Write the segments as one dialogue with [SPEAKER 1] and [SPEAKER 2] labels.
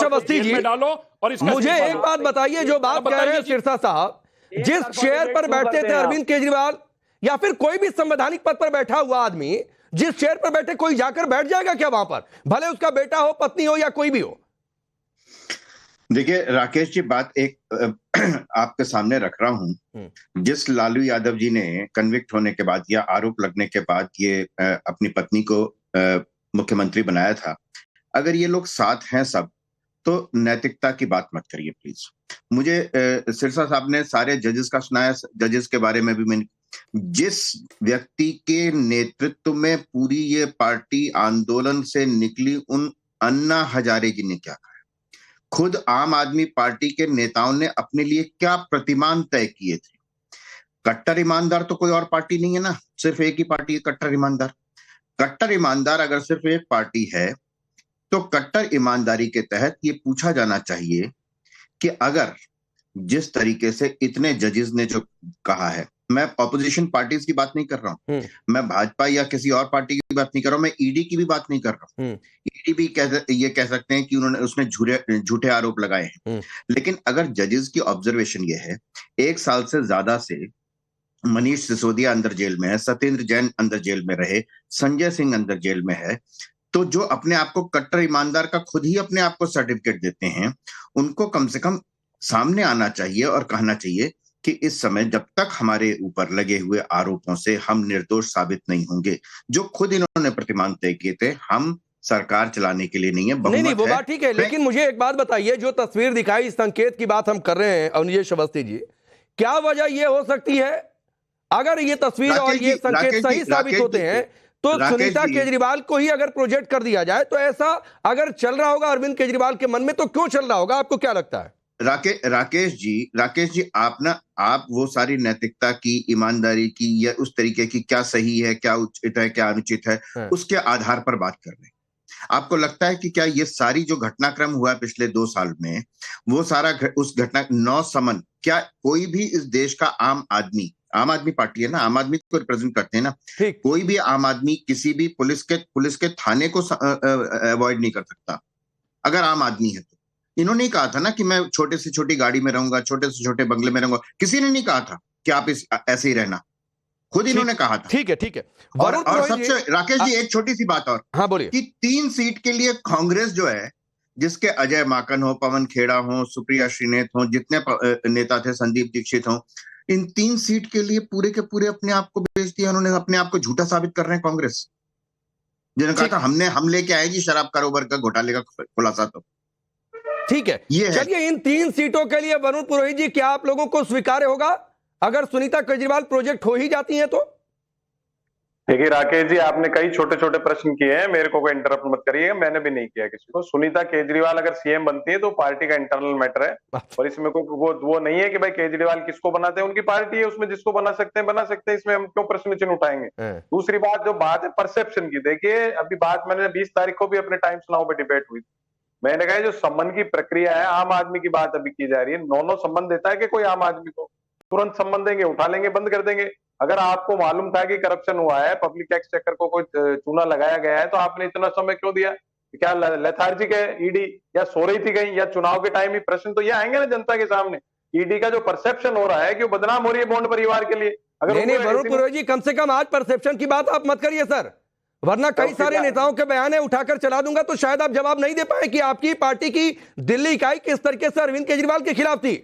[SPEAKER 1] अवस्थी जी
[SPEAKER 2] डालो और इसका
[SPEAKER 1] मुझे एक बात बताइए, जो बात कह रहे हैं सिरसा साहब, जिस चेयर पर बैठते थे अरविंद केजरीवाल या फिर कोई भी संवैधानिक पद पर बैठा हुआ आदमी, जिस चेयर पर बैठे कोई जाकर बैठ जाएगा क्या वहां पर, भले उसका बेटा हो, पत्नी हो या कोई भी हो?
[SPEAKER 3] देखिए राकेश जी, बात एक आपके सामने रख रहा हूं। जिस लालू यादव जी ने कन्विक्ट होने के बाद या आरोप लगने के बाद ये अपनी पत्नी को मुख्यमंत्री बनाया था, अगर ये लोग साथ हैं सब, तो नैतिकता की बात मत करिए प्लीज। मुझे सिरसा साहब ने सारे जजेस का सुनाया, जजेस के बारे में भी मैंने, जिस व्यक्ति के नेतृत्व में पूरी ये पार्टी आंदोलन से निकली, उन अन्ना हजारे जी ने क्या कहा, खुद आम आदमी पार्टी के नेताओं ने अपने लिए क्या प्रतिमान तय किए थे। कट्टर ईमानदार तो कोई और पार्टी नहीं है ना, सिर्फ एक ही पार्टी है कट्टर ईमानदार। कट्टर ईमानदार अगर सिर्फ एक पार्टी है, तो कट्टर ईमानदारी के तहत ये पूछा जाना चाहिए कि अगर जिस तरीके से इतने जजेस ने जो कहा है, मैं ऑपोजिशन पार्टीज की बात नहीं कर रहा हूं, मैं भाजपा या किसी और पार्टी की बात नहीं कर रहा हूं, मैं ईडी की भी बात नहीं कर रहा हूं। ईडी भी ये कह सकते हैं कि उसने झूठे आरोप लगाए हैं, लेकिन अगर जजेस की ऑब्जर्वेशन ये है, 1 साल से ज्यादा से मनीष सिसोदिया अंदर जेल में है, सत्येंद्र जैन अंदर जेल में रहे, संजय सिंह अंदर जेल में है, तो जो अपने आप को कट्टर ईमानदार का खुद ही अपने आप को सर्टिफिकेट देते हैं, उनको कम से कम सामने आना चाहिए और कहना चाहिए कि इस समय जब तक हमारे ऊपर लगे हुए आरोपों से हम निर्दोष साबित नहीं होंगे, जो खुद इन्होंने प्रतिमान तय किए थे, हम सरकार चलाने के लिए नहीं है,
[SPEAKER 1] नहीं वो बात ठीक है, लेकिन मुझे एक बात बताइए, जो तस्वीर दिखाई, इस संकेत की बात हम कर रहे हैं अवनीश अवस्थी जी, क्या वजह यह हो सकती है, अगर ये तस्वीर और ये संकेत सही साबित होते हैं, तो सुनीता केजरीवाल को ही अगर प्रोजेक्ट कर दिया जाए, तो ऐसा अगर चल रहा होगा अरविंद केजरीवाल के मन में, तो क्यों चल रहा होगा, आपको क्या लगता है?
[SPEAKER 3] राकेश जी आप वो सारी नैतिकता की, ईमानदारी की या उस तरीके की, क्या सही है, क्या उचित है, क्या अनुचित है, उसके आधार पर बात कर रहे हैं। आपको लगता है कि क्या ये सारी जो घटनाक्रम हुआ है पिछले 2 साल में, वो सारा उस घटना 9 समन, क्या कोई भी इस देश का आम आदमी पार्टी है ना, आम आदमी को रिप्रेजेंट करते हैं ना, कोई भी आम आदमी किसी भी पुलिस के थाने को अवॉइड नहीं कर सकता अगर आम आदमी है तो। इन्होंने ही कहा था ना कि मैं छोटे से छोटी गाड़ी में रहूंगा, छोटे से छोटे बंगले में रहूंगा, किसी ने नहीं कहा था कि आप ऐसे ही रहना, खुद इन्होंने कहा था।
[SPEAKER 1] ठीक है
[SPEAKER 3] और सबसे राकेश जी एक छोटी सी बात और,
[SPEAKER 1] हाँ बोलिए,
[SPEAKER 3] कि 3 सीट के लिए कांग्रेस जो है, जिसके अजय माकन हो, पवन खेड़ा हो, सुप्रिया श्रीनेत हो, जितने नेता थे, संदीप दीक्षित हो, इन 3 सीट के लिए पूरे के पूरे अपने आप को बेच दिया उन्होंने, अपने आप को झूठा साबित कर रहे हैं कांग्रेस, जिन्होंने कहा था हम लेके आए जी शराब कारोबार का घोटाले का खुलासा। तो
[SPEAKER 1] ठीक है, चलिए इन 3 सीटों के लिए वरुण पुरोहित जी, क्या आप लोगों को स्वीकार्य होगा अगर सुनीता केजरीवाल प्रोजेक्ट हो ही जाती हैं तो?
[SPEAKER 4] देखिए राकेश जी, आपने कई छोटे छोटे प्रश्न किए हैं, मेरे को कोई इंटरप्ट मत करिएगा, मैंने भी नहीं किया किसी को। सुनीता केजरीवाल अगर सीएम बनती है तो पार्टी का इंटरनल मैटर है, और इसमें कोई वो नहीं है कि भाई केजरीवाल किसको बनाते हैं, उनकी पार्टी है, उसमें जिसको बना सकते हैं, इसमें हम क्यों प्रश्न चिन्ह उठाएंगे। दूसरी बात, जो बात है परसेप्शन की, देखिए अभी बात मैंने 20 तारीख को भी अपने टाइम्स नाउ पे डिबेट हुई, मैंने कहा जो सम्मान की प्रक्रिया है, आम आदमी की बात अभी की जा रही है, 9 सम्मान देता है कि कोई आम आदमी को तुरंत सम्मान देंगे, उठा लेंगे, बंद कर देंगे। अगर आपको मालूम था कि करप्शन हुआ है, पब्लिक टैक्स चेकर को कोई चूना लगाया गया है, तो आपने इतना समय क्यों दिया? क्या लेथार्जिक है ईडी, या सो रही थी कहीं, या चुनाव के टाइम ही प्रश्न तो ये आएंगे ना जनता के सामने। ईडी का जो परसेप्शन हो रहा है कि वो बदनाम हो रही है बॉन्ड परिवार के लिए, अगर
[SPEAKER 1] नहीं वरुण पुरोहित जी, कम से कम आज परसेप्शन की बात आप मत करिए सर, वरना कई सारे नेताओं के बयान उठाकर चला दूंगा तो शायद आप जवाब नहीं दे पाए कि आपकी पार्टी की दिल्ली इकाई किस तरीके से अरविंद केजरीवाल के खिलाफ थी।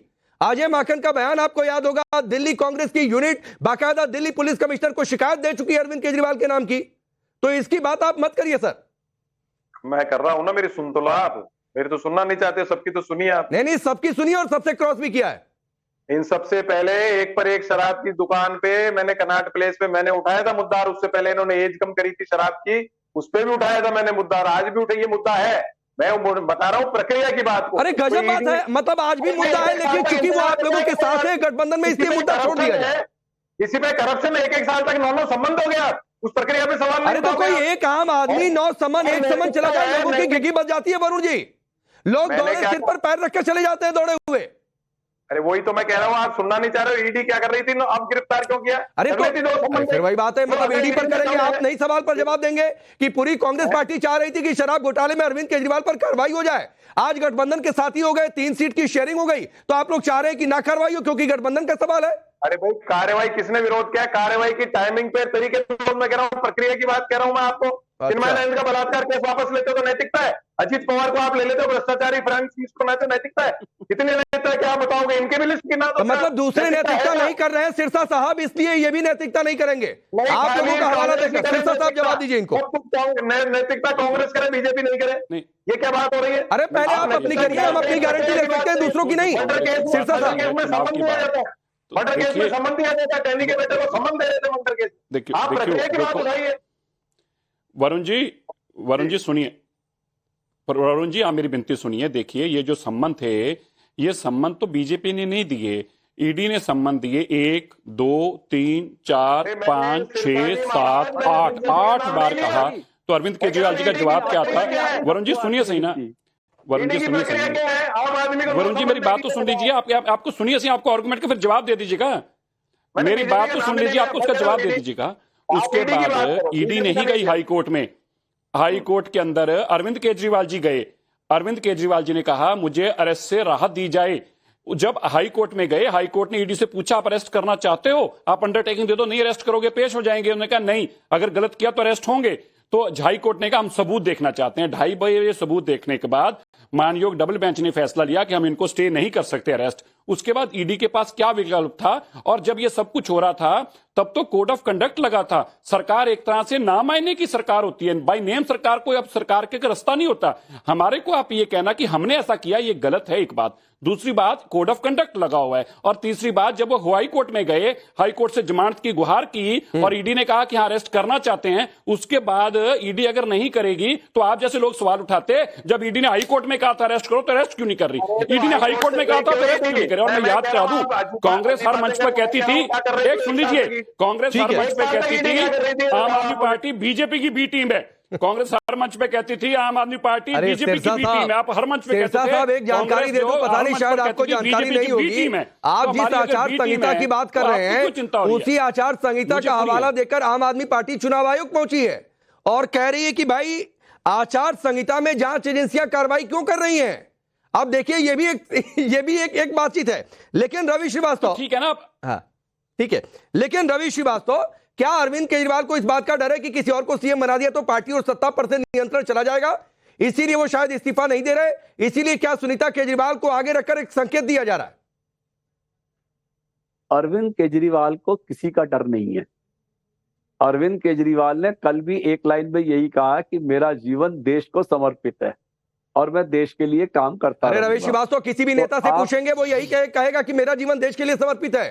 [SPEAKER 1] अजय माकन का बयान आपको याद होगा, दिल्ली कांग्रेस की यूनिट बाकायदा दिल्ली पुलिस कमिश्नर को शिकायत दे चुकी है अरविंद केजरीवाल के नाम की, तो इसकी बात आप मत करिए सर।
[SPEAKER 4] मैं कर रहा हूं ना, मेरी सुन तो लो आप, मेरी तो सुनना नहीं चाहते, सबकी तो सुनिए आप।
[SPEAKER 1] नहीं सबकी सुनिए और सबसे क्रॉस भी किया है।
[SPEAKER 4] इन सबसे पहले एक पर एक शराब की दुकान पे मैंने कनाट प्लेस पे मैंने उठाया था मुद्दा, उससे पहले इन्होंने एज कम करी थी शराब की, उस पर भी उठाया था मैंने मुद्दा, आज भी उठाइए मुद्दा है, मैं बता रहा हूँ प्रक्रिया की बात को।
[SPEAKER 1] अरे गजब बात है, मतलब आज भी मुद्दा है, लेकिन चूंकि वो आप लोगों के साथ है गठबंधन में, इसलिए मुद्दा छोड़ दिया जाए।
[SPEAKER 4] इसी पे करप्शन 1 साल तक 9 संबंध हो गया, उस प्रक्रिया पे सवाल।
[SPEAKER 1] अरे तो कोई एक आम आदमी 9 समन 1 समन चला जाए, लोगों की घिघी बच जाती है वरुण जी, लोग दौड़े सिर पर पैर रख के चले जाते हैं दौड़े हुए।
[SPEAKER 4] अरे वही तो मैं कह रहा हूँ, आप सुनना नहीं चाह रहे हो। ईडी क्या कर रही थी, आप गिरफ्तार क्यों किया?
[SPEAKER 1] अरे तो फिर वही बात है, मतलब ईडी पर करेंगे, आप नई सवाल पर जवाब देंगे कि पूरी कांग्रेस पार्टी चाह रही थी कि शराब घोटाले में अरविंद केजरीवाल पर कार्रवाई हो जाए। आज गठबंधन के साथी हो गए, 3 सीट की शेयरिंग हो गई, तो आप लोग चाह रहे हैं कि ना कार्रवाई हो क्योंकि गठबंधन का सवाल है।
[SPEAKER 4] अरे भाई, कार्रवाई किसने विरोध किया? कार्रवाई की टाइमिंग पे, तरीके पे मैं कह रहा हूँ, प्रक्रिया की बात कह रहा हूँ मैं आपको। चिन्मय नयन का बलात्कार केस वापस लेते हो तो नैतिकता है। अजीत पवार को आप ले लेते हो भ्रष्टाचारी फ्रांस को ना, तो नैतिकता है। कितनी नैतिकता है क्या बताओगे? इनके भी लिस्ट गिना
[SPEAKER 1] तो मतलब दूसरे नैतिकता नहीं कर रहे हैं सिरसा साहब, इसलिए ये भी नैतिकता नहीं करेंगे। आप लोगों का हवाला देकर सिरसा साहब जवाब दीजिए इनको।
[SPEAKER 4] नैतिकता कांग्रेस करे, बीजेपी नहीं करे, ये क्या बात हो रही है?
[SPEAKER 1] अरे पहले आप अपनी करिए, हम अपनी गारंटी ले सकते हैं, दूसरों की नहीं। सिरसा साहब
[SPEAKER 4] में संबंध दिया जाता है, मर्डर केस में संबंध दिया जाता है, टैनी के बेटे को संबंध दे रहे थे मर्डर केस। आप प्रक्रिया की बात उठाइए।
[SPEAKER 2] वरुण जी सुनिए, वरुण जी आप मेरी विनती सुनिए। देखिए, ये जो संबंध थे, ये संबंध तो बीजेपी ने नहीं दिए, ईडी ने संबंध दिए। 1 2 3 4 5 6 7 8 बार कहा। तो अरविंद केजरीवाल जी का जवाब क्या था? वरुण जी सुनिए सही ना, वरुण जी सुनिए सही। वरुण जी मेरी बात तो सुन लीजिए, आपको सुनिए सही, आपको आर्गुमेंट का फिर जवाब दे दीजिएगा। मेरी बात तो सुन लीजिए, आपको उसका जवाब दे दीजिएगा। उसके बाद ईडी नहीं गई हाई कोर्ट में, हाई कोर्ट के अंदर अरविंद केजरीवाल जी गए। अरविंद केजरीवाल जी ने कहा मुझे अरेस्ट से राहत दी जाए। जब हाई कोर्ट में गए, हाई कोर्ट ने ईडी से पूछा आप अरेस्ट करना चाहते हो, आप अंडरटेकिंग दे दो, नहीं अरेस्ट करोगे पेश हो जाएंगे। उन्होंने कहा नहीं, अगर गलत किया तो अरेस्ट होंगे। तो हाई कोर्ट ने कहा हम सबूत देखना चाहते हैं। 2.5 बजे सबूत देखने के बाद मानयोग डबल बेंच ने फैसला लिया कि हम इनको स्टे नहीं कर सकते अरेस्ट। उसके बाद ईडी के पास क्या विकल्प था? और जब ये सब कुछ हो रहा था तब तो कोड ऑफ कंडक्ट लगा था। सरकार एक तरह से ना मायने की सरकार होती है, बाय नेम सरकार कोई अब सरकार के रास्ता नहीं होता। हमारे को आप ये कहना कि हमने ऐसा किया, ये गलत है। एक बात, दूसरी बात कोड ऑफ कंडक्ट लगा हुआ है, और तीसरी बात जब वो हाई कोर्ट में गए, हाई कोर्ट से जमानत की गुहार की और ईडी ने कहा कि हाँ अरेस्ट करना चाहते हैं, उसके बाद ईडी अगर नहीं करेगी तो आप जैसे लोग सवाल उठाते, जब ईडी ने हाई कोर्ट में कहा था अरेस्ट करो तो अरेस्ट क्यों नहीं कर रही? ईडी ने हाई कोर्ट में कहा था तो अरेस्ट क्यों नहीं करे? और मैं याद करा दूं, कांग्रेस हर मंच पर कहती थी, एक सुन लीजिए, कांग्रेस हर मंच पर कहती थी आम आदमी पार्टी बीजेपी की बी टीम है। कांग्रेस हर मंच पे कहती थी आम आदमी पार्टी बीजेपी की बी टीम है। आप हर मंच पे कहते थे।
[SPEAKER 1] साहब एक जानकारी दे दो, पता नहीं शायद आपको जानकारी नहीं होगी। आप जिस आचार संहिता की बात कर रहे हैं, उसी आचार संहिता का हवाला देकर आम आदमी पार्टी चुनाव आयोग पहुंची है और कह रही है कि भाई आचार संहिता में जांच एजेंसियां कार्रवाई क्यों कर रही हैं। अब देखिए, ये भी एक बातचीत है। लेकिन रवि श्रीवास्तव,
[SPEAKER 2] ठीक है ना?
[SPEAKER 1] हाँ ठीक है, लेकिन रवि श्रीवास्तव, क्या अरविंद केजरीवाल को इस बात का डर है कि किसी और को सीएम बना दिया तो पार्टी और सत्ता पर से नियंत्रण चला जाएगा, इसीलिए वो शायद इस्तीफा नहीं दे रहे? इसीलिए क्या सुनीता केजरीवाल को आगे रखकर एक संकेत दिया जा रहा है?
[SPEAKER 5] अरविंद केजरीवाल को किसी का डर नहीं है। अरविंद केजरीवाल ने कल भी एक लाइन में यही कहा कि मेरा जीवन देश को समर्पित है और मैं देश के लिए काम करता हूं।
[SPEAKER 1] अरे रवि श्रीवास्तव, किसी भी नेता से पूछेंगे वो यही कहेगा कि मेरा जीवन देश के लिए समर्पित है।